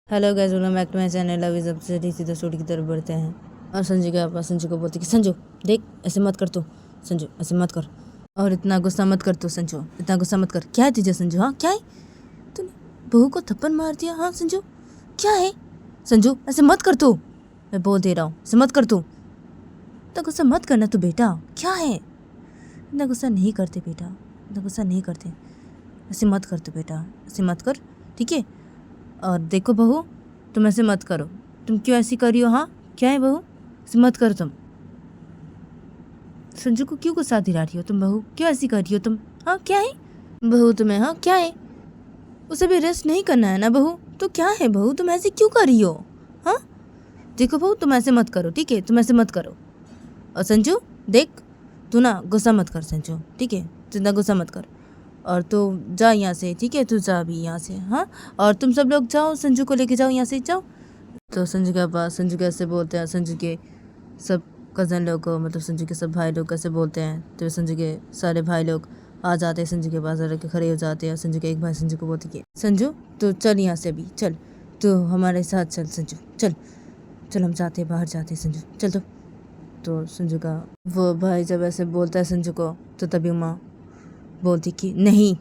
Hello guys, welcome back to my channel. अभी सबसे सीधा स्टोरी की तरफ बढ़ते हैं। और संजू के पापा संजू को बोलते कि संजू देख, ऐसे मत कर तू, संजू ऐसे मत कर, और इतना गुस्सा मत कर तू, संजू इतना गुस्सा मत कर। क्या है तुझे संजू? हाँ क्या है? तूने बहू को थप्पड़ मार दिया? हाँ संजू क्या है? संजू ऐसे मत कर तू, मैं बोल दे रहा हूँ, ऐसे मत कर तू, इतना गुस्सा मत करना तू बेटा। क्या है? इतना गुस्सा नहीं करते बेटा, इतना गुस्सा नहीं करते, ऐसे मत कर तू बेटा, ऐसे मत कर, ठीक है? और देखो बहू, तुम ऐसे मत करो। तुम क्यों ऐसी कर रही हो? हाँ क्या है बहू? ऐसे मत करो तुम। संजू को क्यों गुस्सा दिला रही हो तुम बहू? क्यों ऐसी कर रही हो तुम? हाँ क्या है बहू तुम्हें? हाँ क्या है? उसे भी रेस्ट नहीं करना है ना बहू? तो क्या है बहू, तुम ऐसे क्यों कर रही हो? हाँ देखो बहू, तुम ऐसे मत करो, ठीक है? तुम ऐसे मत करो। और संजू देख, तू ना गुस्सा मत कर संजू, ठीक है? तू इतना गुस्सा मत कर। और तू जा यहाँ से, ठीक है? तू जा अभी यहाँ से। हाँ, और तुम सब लोग जाओ, संजू को लेके जाओ यहाँ से, जाओ। तो संजू के पास संजू कैसे बोलते हैं, संजू के सब कज़न लोग को, मतलब संजू के सब भाई लोग कैसे बोलते हैं, तो संजू के सारे भाई लोग आ जाते हैं संजू के पास, के खड़े हो जाते हैं। संजू के एक भाई संजू को बोलते कि संजू तो चल यहाँ से अभी, चल तो हमारे साथ चल संजू, चल चल हम जाते हैं, बाहर जाते हैं संजू, चल। तो संजू का वो भाई जब ऐसे बोलता है संजू को, तो तभी माँ बोलती कि नहीं,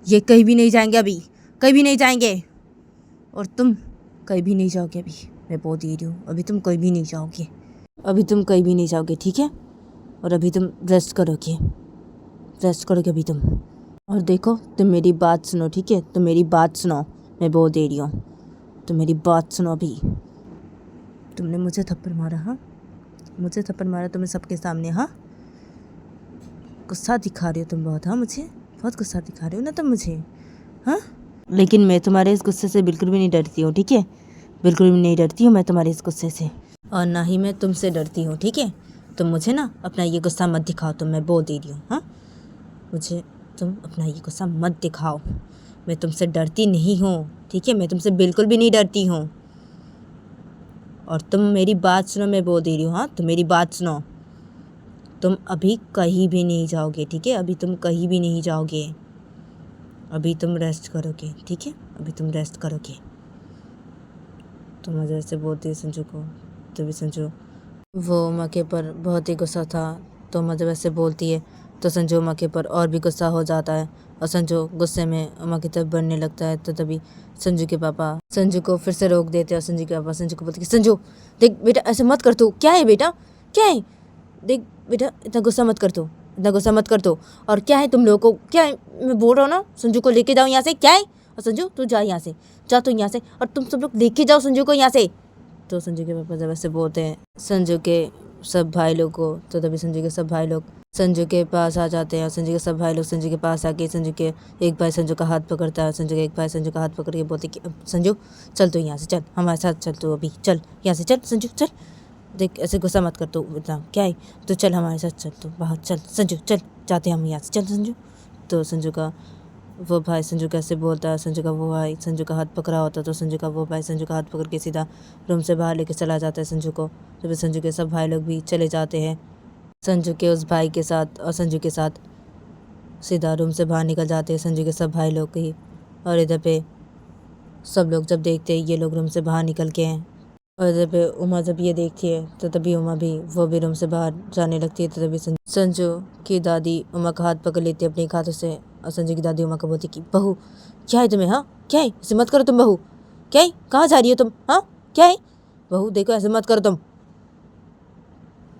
ये कहीं भी नहीं जाएंगे अभी, कहीं भी नहीं जाएंगे, और तुम कहीं भी नहीं जाओगे अभी, मैं बोल दे रही हूँ, अभी तुम कहीं भी नहीं जाओगे, अभी तुम कहीं भी नहीं जाओगे, ठीक है? और अभी तुम रेस्ट करोगे, रेस्ट करोगे अभी तुम। और देखो, तुम मेरी बात सुनो, ठीक है? तुम मेरी बात सुनो, मैं बोल दे रही हूँ, तुम मेरी बात सुनो अभी। तुमने मुझे थप्पड़ मारा? हाँ मुझे थप्पड़ मारा तुमने सबके सामने? हाँ गुस्सा दिखा रही हो तुम बहुत, हाँ मुझे बहुत गुस्सा दिखा रही हो ना तुम मुझे, हाँ? लेकिन मैं तुम्हारे इस गुस्से से बिल्कुल भी नहीं डरती हूँ, ठीक है? बिल्कुल भी नहीं डरती हूँ मैं तुम्हारे इस गुस्से से, और ना ही मैं तुमसे डरती हूँ, ठीक है? तुम मुझे ना अपना ये गुस्सा मत दिखाओ, तुम, मैं बोल दे रही हूँ। हाँ मुझे तुम अपना ये गुस्सा मत दिखाओ, मैं तुमसे डरती नहीं हूँ, ठीक है? मैं तुमसे बिल्कुल भी नहीं डरती हूँ। और तुम मेरी बात सुनो, मैं बोल दे रही हूँ। हाँ तुम मेरी बात सुनो, तुम अभी कहीं भी नहीं जाओगे, ठीक है? अभी तुम कहीं भी नहीं जाओगे, अभी तुम रेस्ट करोगे, ठीक है? अभी तुम रेस्ट करोगे। तो मज़े से बोलती है संजू को, तभी संजू वो उमा के ऊपर बहुत ही गुस्सा था, तो मज़े वैसे बोलती है, तो संजू उमा के ऊपर और भी गुस्सा हो जाता है, और संजू गुस्से में उमा की तरफ बढ़ने लगता है। तो तभी संजू के पापा संजू को फिर से रोक देते हैं, और संजू के पापा संजू को बोलते कि संजू देख बेटा, ऐसे मत कर तू, क्या है बेटा, क्या है? देख बेटा, इतना गुस्सा मत कर तू, इतना गुस्सा मत कर तू। और क्या है तुम लोगों को, क्या है? मैं बोल रहा हूँ ना, संजू को लेके जाओ यहाँ से, क्या है? और संजू तू जा यहाँ से, जा तो यहाँ से, और तुम सब लोग लेके जाओ संजू को यहाँ से। तो संजू के पापा जब ऐसे बोलते हैं संजू के सब भाई लोग को, तो तभी संजू के सब भाई लोग संजू के पास आ जाते हैं, और संजू के सब भाई लोग संजू के पास आके संजू के एक भाई संजू का हाथ पकड़ता है, संजू के एक भाई संजू का हाथ पकड़ के बोलते कि संजू चल तू यहाँ से, चल हमारे साथ चल, तू अभी चल यहाँ से, चल संजू चल, देख ऐसे गुस्सा मत कर तू, इतना क्या है? तो चल हमारे साथ चल, तू बाहर चल संजू, चल जाते हैं हम यहाँ से, चल संजू। तो संजू का वो भाई संजू कैसे बोलता है, संजू का वो भाई संजू का हाथ पकड़ा होता, तो संजू का वो भाई संजू का हाथ पकड़ के सीधा रूम से बाहर लेके चला जाता है संजू को। तो फिर संजू के सब भाई लोग भी चले जाते हैं संजू के उस भाई के साथ, और संजू के साथ सीधा रूम से बाहर निकल जाते हैं संजू के सब भाई लोग ही। और इधर पे सब लोग जब देखते हैं ये लोग रूम से बाहर निकल के हैं, और इधर पे उमा जब ये देखती है, तो तभी उमा भी वो भी रूम से बाहर जाने लगती है। तो तभी संजू की दादी उमा का हाथ पकड़ लेती है अपने हाथों से, और संजू की दादी उमा को बोलती कि बहू क्या है तुम्हें? हाँ क्या है? ऐसे मत करो तुम बहू, क्या है? कहाँ जा रही हो तुम? हाँ क्या है बहू, देखो ऐसे मत करो तुम।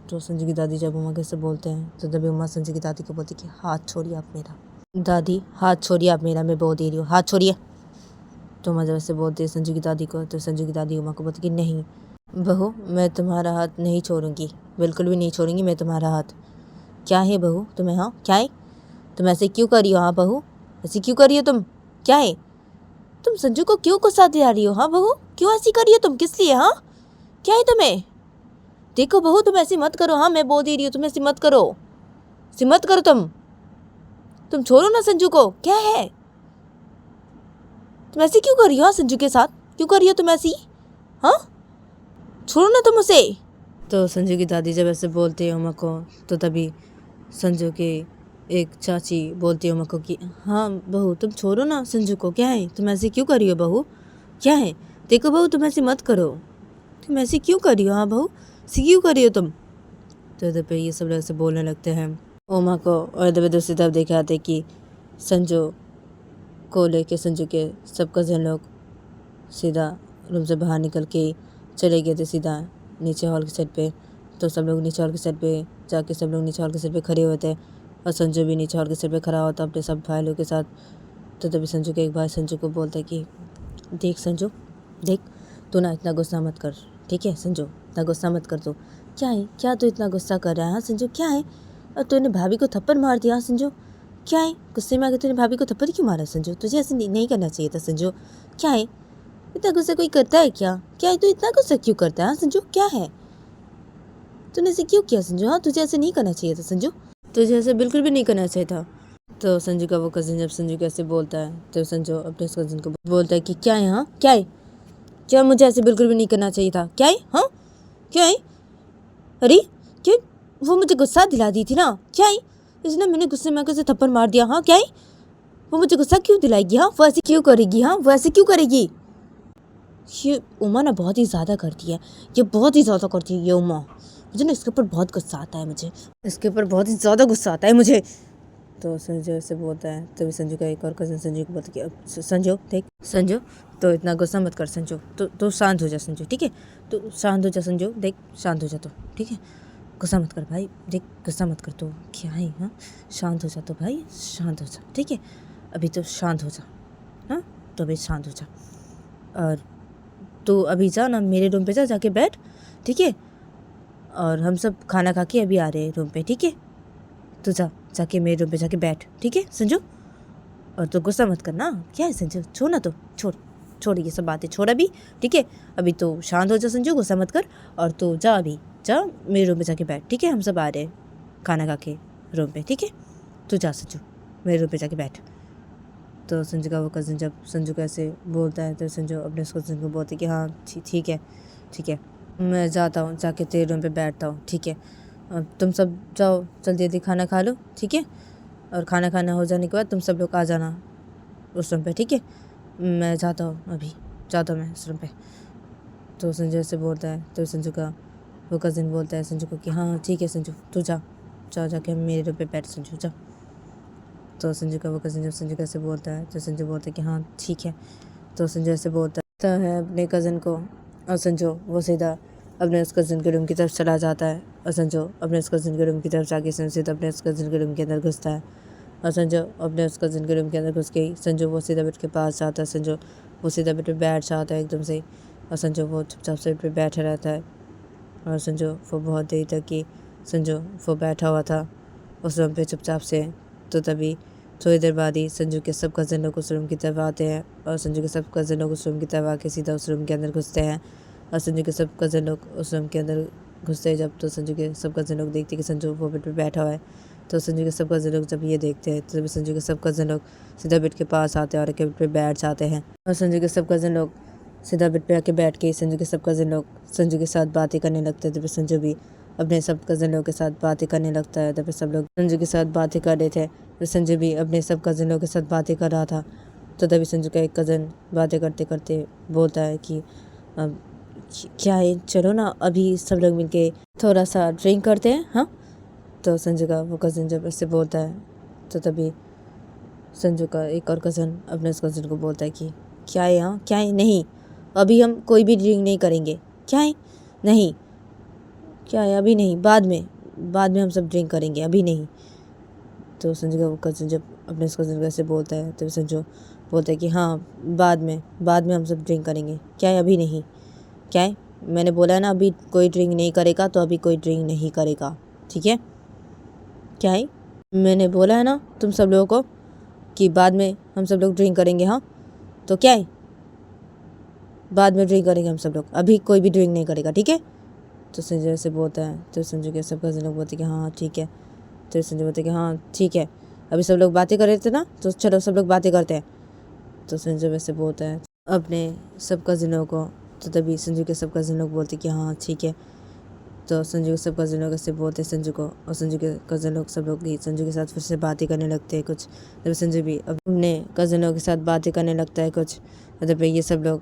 तो संजू की दादी जब उमा कैसे बोलते हैं, तो तभी उमा संजू की दादी को बोलती कि हाथ छोड़िए आप मेरा, दादी हाथ छोड़िए आप मेरा, मैं बोल दे रही हूँ, हाथ छोड़िए। तो मज़े से बोलते हैं संजू की दादी को, तो संजू की दादी उमा को बोलती कि नहीं बहू, मैं तुम्हारा हाथ नहीं छोड़ूंगी, बिल्कुल भी नहीं छोड़ूंगी मैं तुम्हारा हाथ। क्या है बहू तुम्हें? हाँ क्या है? तुम ऐसे क्यों कर रही हो? हाँ बहू ऐसे क्यों कर रही हो तुम? क्या है? तुम संजू को क्यों गुस्सा दिला रही हो? हाँ बहू क्यों ऐसी कर रही हो तुम, किस लिए? हाँ क्या है तुम्हें? देखो बहू, तुम ऐसी मत करो, हाँ मैं बोल दे रही हूँ, तुम ऐसी मत करो, ऐसी मत करो तुम छोड़ो ना संजू को, क्या है? तुम ऐसे क्यों कर रही हो? हाँ संजू के साथ क्यों कर रही हो तुम ऐसी? हाँ छोड़ो ना तुम उसे। तो संजू की दादी जब ऐसे बोलती है उमा को, तो तभी संजू की एक चाची बोलती है उमा को कि हाँ बहू तुम छोड़ो ना संजू को, क्या है? तुम ऐसे क्यों कर रही हो बहू, क्या है? देखो बहू, तुम ऐसे मत करो। तुम ऐसे क्यों कर रही हो? हाँ बहू, ऐसे क्यों कर रही हो तुम? तो इधर पे ये सब लोग ऐसे बोलने लगते हैं उमा को, और इधर दूसरी तरफ देखे आते कि संजू को लेके संजू के सब कज़न लोग सीधा रूम से बाहर निकल के चले गए थे सीधा नीचे हॉल की साइड पे। तो सब लोग नीचे हॉल की साइड पे जाके सब लोग नीचे हॉल की साइड पे खड़े हुए थे, और संजू भी नीचे हॉल की साइड पे खड़ा होता अपने सब भाई लोग के साथ। तो तभी संजू के एक भाई संजू को बोलता है कि देख संजू, देख, तू ना इतना गुस्सा मत कर, ठीक है संजू, इतना गुस्सा मत कर। तू क्या है, क्या तू इतना गुस्सा कर रहा है? हाँ संजू, क्या है? और तूने भाभी को थप्पड़ मार दिया? हाँ संजू, क्या है? गुस्से में आकर तूने भाभी को थप्पड़ क्यों मारा संजू? तुझे ऐसे नहीं करना चाहिए था संजू। क्या है, इतना गुस्सा कोई करता है क्या? क्या है, तू इतना गुस्सा क्यों करता है? हाँ संजू, क्या है, तूने ऐसे क्यों किया संजू? हाँ, तुझे ऐसे नहीं करना चाहिए था संजू, तुझे ऐसे बिल्कुल भी नहीं करना चाहिए था। तो संजू का वो कज़न जब संजू को ऐसे बोलता है तो संजू अपने उस कज़न को बोलता है कि क्या है? हाँ क्या है, क्या मुझे ऐसे बिल्कुल भी नहीं करना चाहिए था? क्या है? हाँ क्या है? अरे क्या, वो मुझे गुस्सा दिला दी थी ना? क्या है, इसने मैंने गुस्से में आकर थप्पड़ मार दिया? हाँ क्या है, वो मुझे गुस्सा क्यों दिलाएगी? हाँ वो ऐसे क्यों करेगी? हाँ वो ऐसे क्यों करेगी? ये उमा ना बहुत ही ज़्यादा करती है, ये बहुत ही ज़्यादा करती है ये उमा। मुझे ना इसके ऊपर बहुत गुस्सा आता है, मुझे इसके ऊपर बहुत ही ज़्यादा गुस्सा आता है मुझे। तो संजू से बोलता है, तभी संजू का एक और कज़न संजू को बोलता है कि संजू देख, संजू तो इतना गुस्सा मत कर संजू, तो शांत हो जा संजू, ठीक है, तो शांत हो जा संजू, देख शांत हो जा तो, ठीक है, गुस्सा मत कर भाई, देख गुस्सा मत कर। तो क्या है? हाँ शांत हो जा तो भाई, शांत हो जा, ठीक है, अभी तो शांत हो जा। हाँ तो अभी शांत हो जा, और तो अभी जा ना मेरे रूम पे जा, जाके बैठ, ठीक है, और हम सब खाना खा के अभी आ रहे हैं रूम पे, ठीक है, तो जा, जाके मेरे रूम पे जाके बैठ, ठीक है संजू, और तो गुस्सा मत करना। क्या है संजू, छोड़ ना, तो छोड़ ये सब बातें छोड़ अभी, ठीक है, अभी तो शांत हो जा संजू, गुस्सा मत कर, और तो जा अभी जा मेरे रूम पे जाके बैठ, ठीक है, हम सब आ रहे हैं खाना खा के रूम पे, ठीक है, तो जा संजू मेरे रूम पे जाके बैठ। तो संजू का वो कज़न जब संजू को ऐसे बोलता है तो संजू अपने उस कज़न को बोलती है कि हाँ ठीक है, ठीक है, मैं जाता हूँ, जाके तेरे रूम पे बैठता हूँ, ठीक है, अब तुम सब जाओ जल्दी जल्दी खाना खा लो, ठीक है, और खाना खाना हो जाने के बाद तुम सब लोग आ जाना उस रूम पे, ठीक है, मैं जाता हूँ, अभी जाता हूँ मैं उस रूम पे। तो संजू ऐसे बोलता है तो संजू का वो कज़न बोलता है संजू को कि हाँ ठीक है संजू, तू जा, जाके मेरे रूम पे बैठ संजू, जा। तो संजू का वो कज़न जब संजू कैसे बोलता है तो संजू बोलता है कि हाँ ठीक है। तो संजू ऐसे बोलता है अपने कज़न को, और संजू वो सीधा अपने उस कज़न के रूम की तरफ चला जाता है, और संजू अपने उस कज़न के रूम की तरफ जाके संजू अपने उस कज़न के रूम के अंदर घुसता है, और संजू अपने उस कज़न के रूम के अंदर घुस के संजू वो सीधा बेड के पास जाता है, संजू वो सीधा बेड पर बैठ जाता है एकदम से, और संजू वो चुपचाप से बेड पर बैठा रहता है, और संजू वो बहुत देर तक कि संजू वो बैठा हुआ था उस रूम पे चुपचाप से। तो तभी थोड़ी देर बाद ही संजू के सब कज़न लोग उस रूम की तरफ आते हैं, और संजू के सब कज़न लोग उस रूम की तरफ आके सीधा उस रूम के अंदर घुसते हैं, और संजू के सब कज़न लोग उस रूम के अंदर घुसते हैं जब, तो संजू के सब कज़न लोग देखते हैं कि संजू वो बेड पर बैठा हुआ है। तो संजू के सब कज़न लोग जब ये देखते हैं तो तभी संजू के सब कज़न लोग सीधा बेड के पास आते हैं और आके बेड पर बैठ जाते हैं, और संजू के सब कज़न लोग सीधा बेड पे आके बैठ के संजू के सब कज़न लोग संजू के साथ बातें करने लगते हैं। तभी संजू भी अपने सब कज़न लोगों के साथ बातें करने लगता है। तभी सब लोग संजू के साथ बातें कर रहे थे, तो संजू भी अपने सब कज़न लोगों के साथ बातें कर रहा था। तो तभी संजू का एक कज़न बातें करते करते बोलता है कि अब क्या है, चलो ना अभी सब लोग मिलके थोड़ा सा ड्रिंक करते हैं। हाँ तो संजू का वो कज़न जब ऐसे बोलता है तो तभी संजू का एक और कज़न अपने उस कज़न को बोलता है कि क्या है, हाँ क्या है, नहीं अभी हम कोई भी ड्रिंक नहीं करेंगे। क्या है, नहीं, क्या है, अभी नहीं, बाद में हम सब ड्रिंक करेंगे, अभी नहीं। तो संजू का वो कज़न जब अपने उस कज़न को ऐसे बोलता है तो संजू बोलता है कि हाँ बाद में हम सब ड्रिंक करेंगे। क्या है, अभी नहीं। क्या है, मैंने बोला है ना अभी कोई ड्रिंक नहीं करेगा, तो अभी कोई ड्रिंक नहीं करेगा, ठीक है। क्या है, मैंने बोला है ना तुम सब लोगों को कि बाद में हम सब लोग ड्रिंक करेंगे। हाँ तो क्या है, बाद में ड्रिंक करेंगे हम सब लोग, अभी कोई भी ड्रिंक नहीं करेगा, ठीक है। तो संजू ऐसे बोलता है तो संजू के सब कज़न लोग बोलते कि हाँ ठीक है। तो संजू बोलते कि हाँ ठीक है, अभी सब लोग बातें कर रहे थे ना, तो चलो सब लोग बातें करते हैं। तो संजू वैसे बोलता है अपने सब कज़नों को, तो तभी संजू के सब कज़न लोग बोलते कि हाँ ठीक है। तो संजू के सब कज़न लोग ऐसे बोलते हैं संजू को, और संजू के कज़न लोग सब लोग संजू के साथ फिर से बातें करने लगते हैं कुछ। तभी संजू भी अपने कज़नों के साथ बातें करने लगता है कुछ। तभी ये सब लोग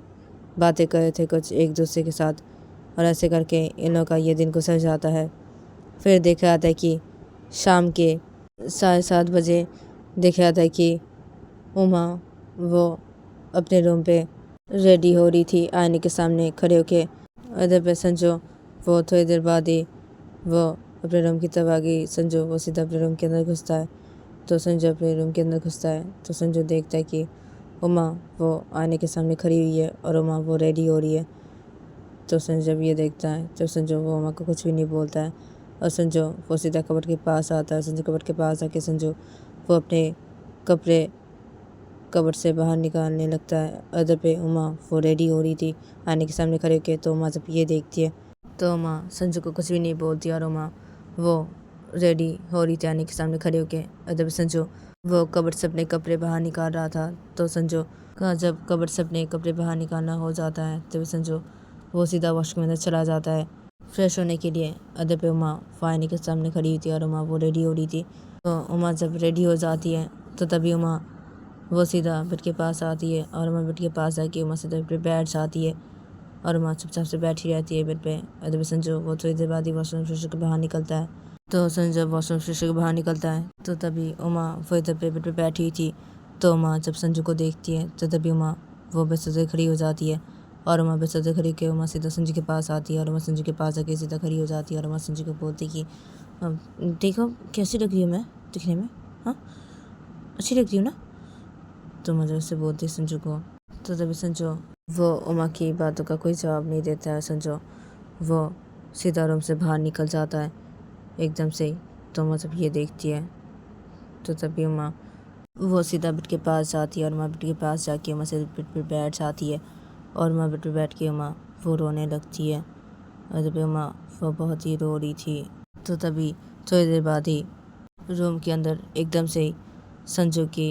बातें कर रहे थे कुछ एक दूसरे के साथ, और ऐसे करके इन लोगों का ये दिन गुजर जाता है। फिर देखा जाता है कि शाम के 7:30 बजे देखा जाता है कि उमा वो अपने रूम पे रेडी हो रही थी, आईने के सामने खड़े होके। इधर पे संजू वो थोड़ी देर बाद ही वो अपने रूम की तरफ आ गई। संजू वो सीधा अपने रूम के अंदर घुसता है। तो संजू अपने रूम के अंदर घुसता है तो संजू देखता है कि उमा वो आईने के सामने खड़ी हुई है और उमा वो रेडी हो रही है। तो संजू जब ये देखता है तो संजू वो उमा को कुछ भी नहीं बोलता है, और संजू वो सीधा कबर्ड के पास आता है। संजू कबर्ड के पास आके संजू वो अपने कपड़े कबर्ड से बाहर निकालने लगता है। अदर पे उमा वो रेडी हो रही थी आने के सामने खड़े होके। तो उमा जब ये देखती है तो उमा संजू को कुछ भी नहीं बोलती, और उमा वो रेडी हो रही थी आने के सामने खड़े होके। अदर पे संजू वो कबर्ड से अपने कपड़े बाहर निकाल रहा था। तो संजू का जब कबर्ड से अपने कपड़े बाहर निकालना हो जाता है तो संजू वो सीधा वॉशरूम में अंदर चला जाता है फ्रेश होने के लिए। अदर पे उमा वो आईने के सामने खड़ी हुई थी और उमा वो रेडी हो रही थी। तो उमा जब रेडी हो जाती है तो तभी उमा वो सीधा बेड के पास आती है, और उमा बेड के पास आके उमा सीधा बेड पे बैठ जाती है, और उमा चुपचाप से बैठी रहती है बेड पे। अदर पे संजू वो थोड़ी देर बाद ही वॉशरूम फ्रेश होकर बाहर निकलता है। तो संजू वॉशरूम फ्रेश होकर बाहर निकलता है तो तभी उमा वो इधर पे बेड पे बैठी हुई थी। तो उमा जब संजू को देखती है तो तभी उमा वो बिस्तर से खड़ी हो जाती है, और उमा बिस्तर से खड़ी के उमा सीधा संजू के पास आती है, और उमा संजू के पास आके सीधा खड़ी हो जाती है, और उमा संजू को बोलती कि देखो कैसी लग रही हूँ मैं दिखने में, हाँ अच्छी लग रही हूँ ना। तो मुझे उससे बोलती है संजू को। तो तभी संजू वो उमा की बातों का कोई जवाब नहीं देता है। संजू वो सीधा रूम से बाहर निकल जाता है एकदम से ही। तो उमा जब ये देखती है तो तभी उमा वो सीधा बेड के पास जाती है, और उमा बेड के पास जाके उमा से बेड पे बैठ जाती है, और उमा बेड पे बैठ के उमा वो रोने लगती है। और तभी उमा वो बहुत ही रो रही थी। तो तभी थोड़ी देर बाद ही रूम के अंदर एकदम से ही संजू की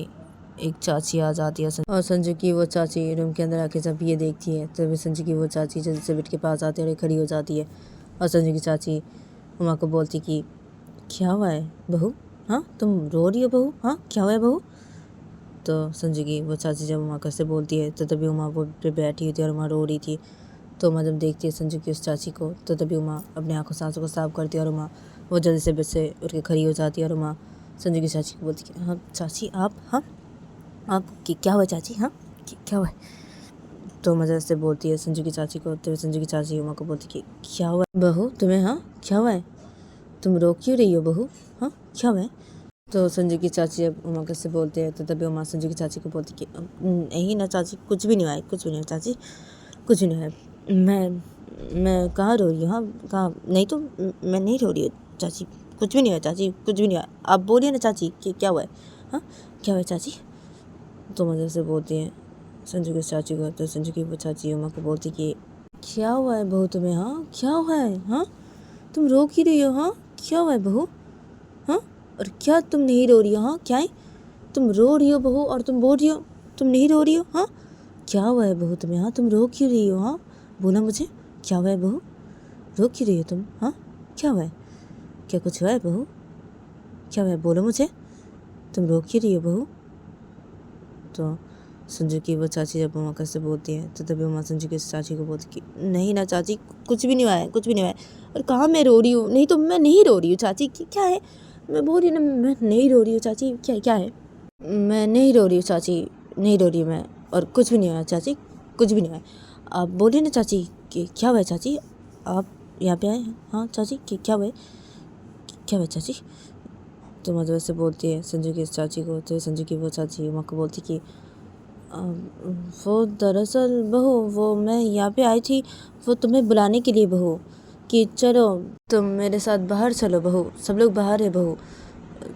एक चाची आ जाती है, और संजू की वो चाची रूम के अंदर आके जब ये देखती है तो संजू की वो चाची जल्दी से बेड के पास आती है और खड़ी हो जाती है, और संजू की चाची उमा को बोलती कि क्या हुआ है बहू, हाँ तुम रो रही हो बहू, हाँ क्या हुआ है बहू। तो संजू की वो चाची जब उमा से बोलती है तो तभी उमा वो पे बैठी हुई थी और उमा रो रही थी। तो उमा जब देखती है संजू की उस चाची को तो तभी उमा अपने आंखों से आंसू को साफ करती है, और उमा वो जल्दी से बेड से उठ के खड़ी हो जाती है, और उमा संजू की चाची को बोलती है हाँ चाची आप, हाँ आप क्या हुआ चाची, हाँ क्या हुआ। तो मज़ा से बोलती है संजू की चाची को। तो संजू की चाची उमा को बोलती कि क्या हुआ बहू तुम्हें, हाँ क्या हुआ है, तुम रो क्यों रही हो बहू, हाँ क्या हुआ है। तो संजू की चाची अब उमा से बोलते हैं तो तभी उमा संजू की चाची को बोलती कि नहीं ना चाची कुछ भी नहीं हुआ है, कुछ भी नहीं हुआ चाची, कुछ भी नहीं हुआ है। मैं कहाँ रो रही हूँ, हाँ कहाँ नहीं, तो मैं नहीं रो रही हूँ चाची, कुछ भी नहीं हुआ चाची, कुछ भी नहीं हुआ। आप बोलिए ना चाची कि क्या हुआ है, हाँ क्या हुआ है चाची। तो मज़े से बोलती हैं संजू की चाची को। तो संजू की वो चाची उमा को बोलती कि क्या हुआ है बहू तुम्हें, हाँ क्या हुआ है, हाँ तुम रो क्यों रही हो, हाँ क्या हुआ है बहू, हाँ और क्या तुम नहीं रो रही हो, हाँ क्या है तुम रो रही हो बहू और तुम बोल रही हो तुम नहीं रो रही हो, हाँ क्या हुआ है बहू तुम्हें, हाँ तुम रो क्यों रही हो, हाँ बोला मुझे क्या हुआ है बहू, रो क्यों रही हो तुम, हाँ क्या हुआ है, क्या कुछ हुआ है बहू, क्या हुआ है बोलो मुझे, तुम रो क्यों रही हो बहू। तो संजू की वो चाची जब उमा से बोलती है तो तभी उमा संजू की चाची को बोलती कि नहीं ना चाची कुछ भी नहीं हुआ है, कुछ भी नहीं हुआ है, और कहाँ मैं रो रही हूँ, नहीं तो मैं नहीं रो रही हूँ चाची, क्या है मैं बोल रही हूँ ना मैं नहीं रो रही हूँ चाची, क्या क्या है मैं नहीं रो रही हूँ चाची, नहीं रो रही हूँ मैं, और कुछ भी नहीं हुआ चाची, कुछ भी नहीं हुआ है। आप बोलिए ना चाची कि क्या हुआ है चाची, आप यहाँ पे आए हैं, हाँ चाची क्या हुआ है, क्या हुआ चाची। तो मधुर से बोलती है संजू की चाची को। तो संजू की वो चाची उमा को बोलती कि वो दरअसल बहू वो मैं यहाँ पे आई थी वो तुम्हें बुलाने के लिए बहू, कि चलो तुम मेरे साथ बाहर चलो बहू, सब लोग बाहर है बहू,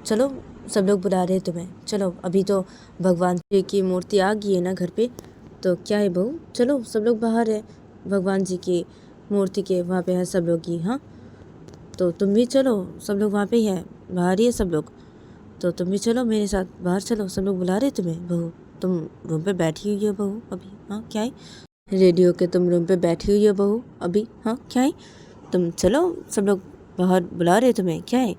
चलो सब लोग बुला रहे हैं तुम्हें, चलो अभी तो भगवान जी की मूर्ति आ गई है ना घर पे, तो क्या है बहू चलो सब लोग बाहर है भगवान जी की मूर्ति के वहाँ पे है सब लोग ही, हाँ तो तुम भी चलो, सब लोग वहाँ पे ही है, बाहर ही है सब लोग, तो तुम भी चलो मेरे साथ बाहर चलो, सब लोग बुला रहे तुम्हें बहू, तुम रूम पे बैठी हुई हो बहू अभी, हाँ क्या है रेडियो के तुम रूम पे बैठी हुई हो बहू अभी, हाँ क्या है तुम चलो, सब लोग बाहर बुला रहे तुम्हें, क्या है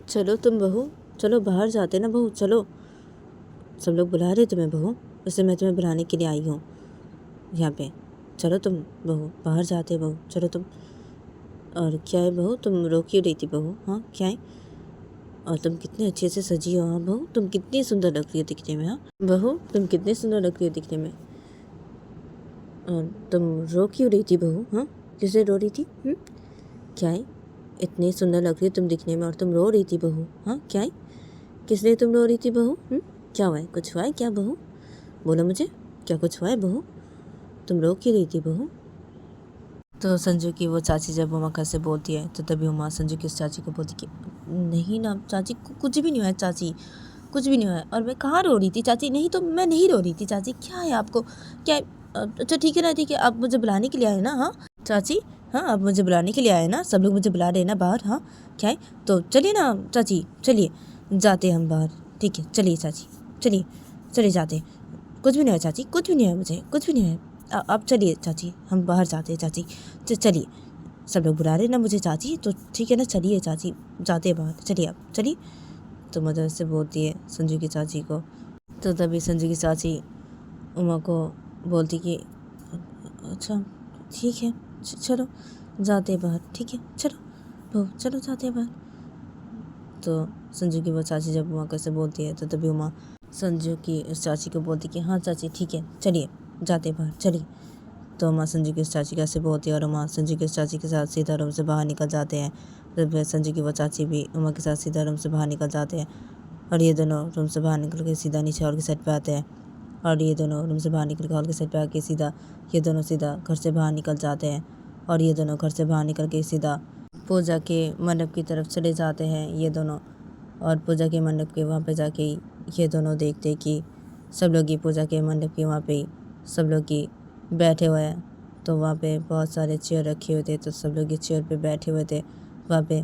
चलो तुम बहू, चलो बाहर जाते ना बहू, चलो सब लोग बुला रहे तुम्हें बहू, वैसे मैं तुम्हें बुलाने के लिए आई हूँ यहाँ पे, चलो तुम बहू, बाहर जाते बहू, चलो तुम। और क्या है बहू, तुम रो क्यों रही थी बहू? हाँ क्या है? और तुम कितने अच्छे से सजी हो। हाँ बहू, तुम कितनी सुंदर लग रही हो दिखने में। हाँ बहू, तुम कितनी सुंदर लग रही हो दिखने में। और तुम रो क्यों रही थी बहू? हाँ किससे रो रही थी? क्या है? इतनी सुंदर लग रही हो तुम दिखने में और तुम रो रही थी बहू। हाँ क्या है? किस लिए तुम रो रही थी बहू? क्या हुआ है? कुछ हुआ है क्या बहू? बोलो मुझे, क्या कुछ हुआ है बहू? तुम रो क्यों रही थी बहू? तो संजू की वो चाची जब उमा से बोलती है तो तभी उमा संजू की उस चाची को बोलती कि नहीं ना चाची, कुछ भी नहीं हुआ है चाची, कुछ भी नहीं हुआ है। और मैं कहाँ रो रही थी चाची? नहीं तो मैं नहीं रो रही थी चाची, क्या है आपको? क्या है? अच्छा ठीक है ना, ठीक है, आप मुझे बुलाने के लिए आए ना? हाँ चाची, हाँ आप मुझे बुलाने के लिए आए ना, सब लोग मुझे बुला रहे हैं ना बाहर। हाँ क्या है? तो चलिए ना चाची, चलिए जाते हम बाहर। ठीक है चलिए चाची, चलिए चलिए जाते। कुछ भी नहीं है चाची, कुछ भी नहीं है, मुझे कुछ भी नहीं है। आप चलिए चाची, हम बाहर जाते हैं चाची। चलिए, सब लोग बुला रहे ना मुझे चाची, तो ठीक है ना, चलिए चाची, जाते हैं बाहर, चलिए आप चलिए। तो मदर से बोलती है संजू की चाची को। तो तभी संजू की चाची उमा को बोलती कि अच्छा ठीक है, चलो जाते हैं बाहर, ठीक है चलो बहू, चलो जाते हैं बाहर। तो संजू की वो चाची जब उमा से बोलती है तो तभी उमा संजू की उस चाची को बोलती कि हाँ चाची ठीक है, चलिए जाते बाहर, चलिए। तो उमा संजू की उस चाची कैसे बोलती है और उमा संजू की उस चाची के साथ सीधा रूम से बाहर निकल जाते हैं। जब संजू की वो चाची भी उमा के साथ सीधा रूम से बाहर निकल जाते हैं और ये दोनों रूम से बाहर निकल के सीधा नीचे हॉल के साइड पे आते हैं। और ये दोनों रूम से बाहर निकल के हॉल के साइड पे आके सीधा ये दोनों सीधा घर से बाहर निकल जाते हैं। और ये दोनों घर से बाहर निकल के सीधा पूजा के मंडप की तरफ चले जाते हैं ये दोनों। और पूजा के मंडप के वहाँ पे जाके ये दोनों देखते कि सब लोग ही पूजा के मंडप के वहाँ पे सब लोग ही बैठे हुए हैं। तो वहाँ पे बहुत सारे चेयर रखे हुए थे, तो सब लोग ये चेयर पे बैठे हुए थे वहाँ पे।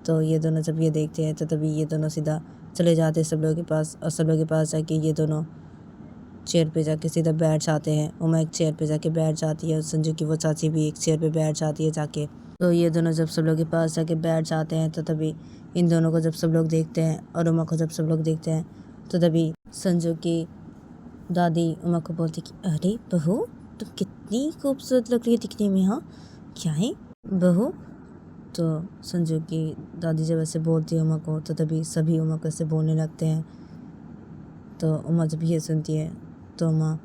तो ये दोनों जब ये देखते हैं तो तभी ये दोनों सीधा चले जाते हैं सब लोगों के पास। और सब लोगों के पास जाके ये दोनों चेयर पे जाके सीधा बैठ जाते हैं। उमा एक चेयर पे जाके बैठ जाती है और संजू की वो चाची भी एक चेयर पे बैठ जाती है जाके। तो ये दोनों जब सब लोग के पास जाके बैठ जाते हैं तो तभी इन दोनों को जब सब लोग देखते हैं और उमा को जब सब लोग देखते हैं तो तभी संजू की दादी उमा को बोलती कि अरे बहू, तुम कितनी खूबसूरत लग रही है दिखने में। हाँ क्या है बहू? तो संजू की दादी जब ऐसे बोलती है उमा को तो तभी सभी उमा को ऐसे बोलने लगते हैं। तो उमा जब ये सुनती है तो उमा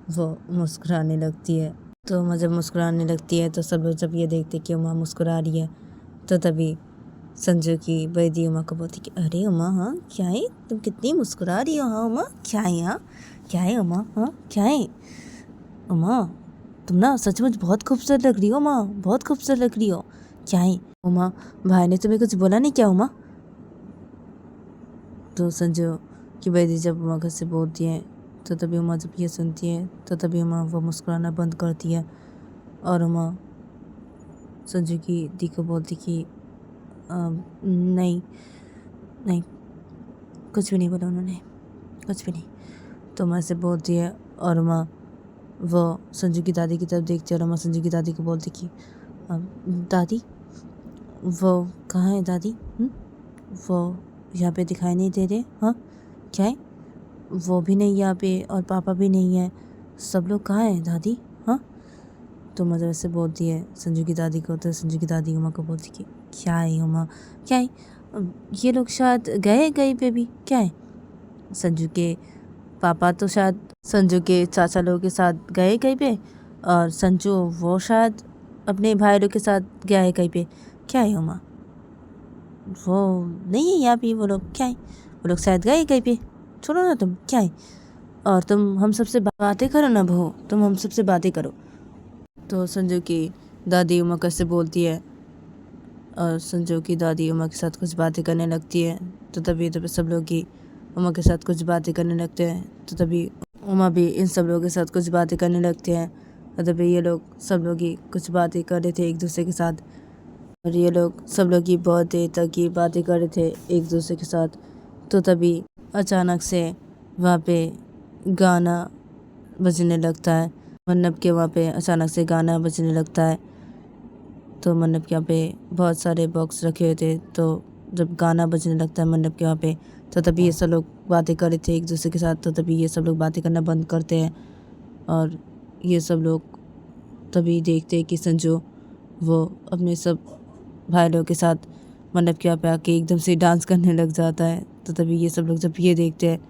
वो मुस्कुराने लगती है। तो उमा जब मुस्कुराने लगती है तो सब लोग जब ये देखते कि उमा मुस्कुरा रही है तो तभी संजू की बड़ी उमा को बोलती कि अरे उमा, हाँ क्या है, तुम कितनी मुस्कुरा रही हो। हाँ उमा क्या है? हाँ क्या है उमा? हाँ क्या है उमा? तुम ना सचमुच बहुत खूबसूरत लग रही हो उमा, बहुत खूबसूरत लग रही हो। क्या है उमा, भाई ने तुम्हें कुछ बोला नहीं क्या उमा? तो संजू की बड़ी जब उमा घर से बोलती है तो तभी उमा जब ये सुनती है तो तभी उमा वो मुस्कुराना बंद करती है। और उमा संजू की दी को बोलती कि नहीं नहीं, कुछ भी नहीं बोला उन्होंने, कुछ भी नहीं। तो उमा से बोलती है और उमा वो संजू की दादी की तरफ देखती है और उमा संजू की दादी को बोलती कि दादी, वो कहाँ है दादी? वो यहाँ पे दिखाई नहीं दे रहे। हाँ क्या है? वो भी नहीं यहाँ पे और पापा भी नहीं है, सब लोग कहाँ हैं दादी? हाँ। तो मदर से बोलती है संजू की दादी को। तो संजू की दादी उमा को बोलती कि क्या है उमा, क्या है? ये लोग शायद गए कहीं पे भी, क्या है? संजू के पापा तो शायद संजू के चाचा लोगों के साथ गए कहीं पे और संजू वो शायद अपने भाई लोग के साथ गया है कहीं पे, क्या है उमा? वो नहीं है यहाँ पे वो लोग, क्या है? वो लोग शायद गए कहीं पे, छोड़ो ना तुम, क्या है? और तुम हम सबसे बातें करो ना बहू, तुम हम सबसे बातें करो। तो संजू की दादी उमा कैसे बोलती है और संजू की दादी उमा के साथ कुछ बातें करने लगती है। तो तभी सब लोग ही उमा के साथ कुछ बातें करने लगते हैं। तो तभी उमा भी इन सब लोगों के साथ कुछ बातें करने लगते हैं। और तभी ये लोग सब लोग ही कुछ बातें कर रहे थे एक दूसरे के साथ। और ये लोग सब लोग ही बहुत देर तक ही बातें कर रहे थे एक दूसरे के साथ। तो तभी अचानक से वहाँ पे गाना बजने लगता है। मंडप के वहाँ पे अचानक से गाना बजने लगता है। तो मंडप के यहाँ पे बहुत सारे बॉक्स रखे हुए थे। तो जब गाना बजने लगता है मंडप के वहाँ पे तो तभी ये सब लोग बातें कर रहे थे एक दूसरे के साथ। तो तभी ये सब लोग बातें करना बंद करते हैं और ये सब लोग तभी देखते हैं कि संजू वो अपने सब भाई लोगों के साथ मंडप के यहाँ पे आके एकदम से डांस करने लग जाता है। तो तभी ये सब लोग जब ये देखते हैं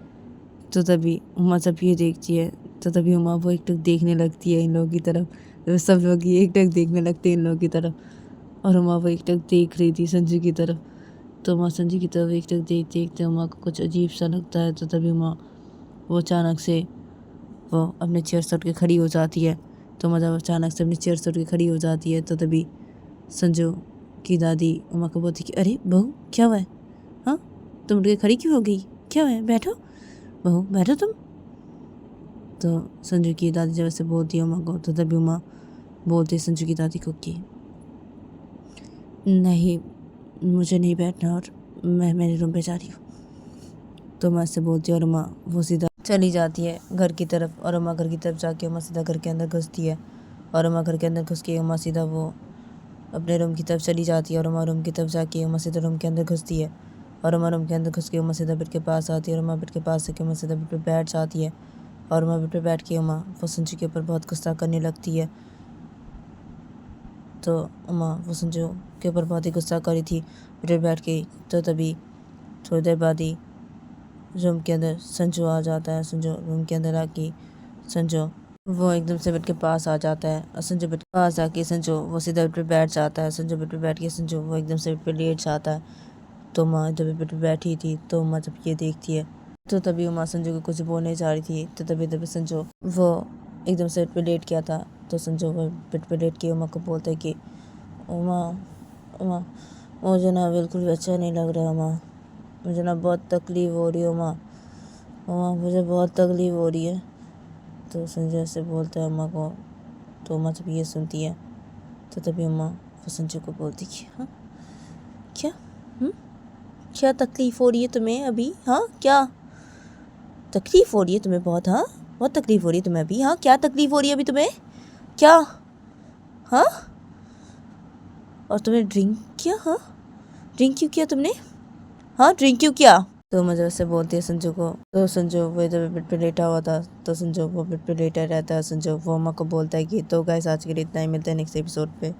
तो तभी उमा जब ये देखती है तो तभी उमा वो एकटक देखने लगती है इन लोगों की तरफ। तो सब लोग ये एकटक देखने लगते हैं इन लोगों की तरफ और उमा वो एकटक देख रही थी संजू की तरफ। तो उमा संजू की तरफ एकटक देखते देखते उमा को कुछ अजीब सा लगता है। तो तभी उमा वो अचानक से वो अपने चेयर से उठ के खड़ी हो जाती है। तो उमा जब अचानक से अपनी चेयर से उठ के खड़ी हो जाती है तो तभी संजू की दादी उमा को बोलती कि अरे बहू क्या हुआ है, हाँ तुम उठ के खड़ी क्यों हो गई, क्या हुआ है, बैठो बहू बैठो तुम। तो संजू की दादी जब ऐसे बोलती है उमा को तो तभी उमा बोलती है संजू की दादी को कि नहीं मुझे नहीं बैठना और मैं मेरे रूम पे जा रही हूँ। तो उमा ऐसे बोलती है और उमा वो सीधा चली जाती है घर की तरफ। और उमा घर की तरफ जाके उमा सीधा घर के अंदर घुसती है और उमा घर के अंदर घुस के उमा सीधा वो अपने रूम की तरफ चली जाती है। और उमा रूम की तरफ जाके उमा सीधा रूम के अंदर घुसती है और उमा रूम के अंदर घुस के उमा सीधा बेड के पास आती है और उमा बेड के पास आके उमा सीधा बेड पे बैठ जाती है। और उमा बेड पे बैठ के उमा वो संजू के ऊपर बहुत गुस्सा करने लगती है। तो उमा वो संजू के ऊपर बहुत ही गुस्सा करी थी बेड पे बैठ के। तो तभी थोड़ी देर बाद ही रूम के अंदर संजू आ जाता है। संजू रूम के अंदर आके संजू वो एकदम से बेड के पास आ जाता है और संजू बेड के पास आके संजू वो सीधा बेड पे बैठ जाता है। संजू बेड पे बैठ के संजू वो एकदम से बेड पे लेट जाता है। तो माँ जब बेड पे बैठी थी तो माँ जब ये देखती है तो तभी माँ संजू को कुछ बोलने जा रही थी। तो तभी संजू वो एकदम से बेड पे लेट गया था। तो संजू वो बेड पे लेट के उमा को बोलता है कि उमा उमा मुझे ना बिल्कुल भी अच्छा नहीं लग रहा उमा, मुझे ना बहुत तकलीफ़ हो रही है उमा, उमा मुझे बहुत तकलीफ़ हो रही है। तो संजय से बोलता है उमा को। तो उमा जब ये सुनती है तो तभी उमा वो संजय को बोलती कि हाँ क्या क्या तकलीफ़ हो रही है तुम्हें अभी, हाँ क्या तकलीफ़ हो रही है तुम्हें बहुत, हाँ बहुत तकलीफ़ हो रही है तुम्हें अभी, हाँ क्या तकलीफ़ हो रही है अभी तुम्हें, क्या, हाँ और तुमने ड्रिंक किया, हाँ ड्रिंक क्यों किया तुमने, हाँ ड्रिंक क्यों किया। तो मुझे उससे बोलती है संजू को। तो संजू वो इधर बेड पे लेटा हुआ था। तो संजू वो बेड पे लेटा रहता है। संजू वो अम्मा को बोलता है कि तो गाइस आज के लिए इतना ही, मिलते हैं नेक्स्ट एपिसोड पे।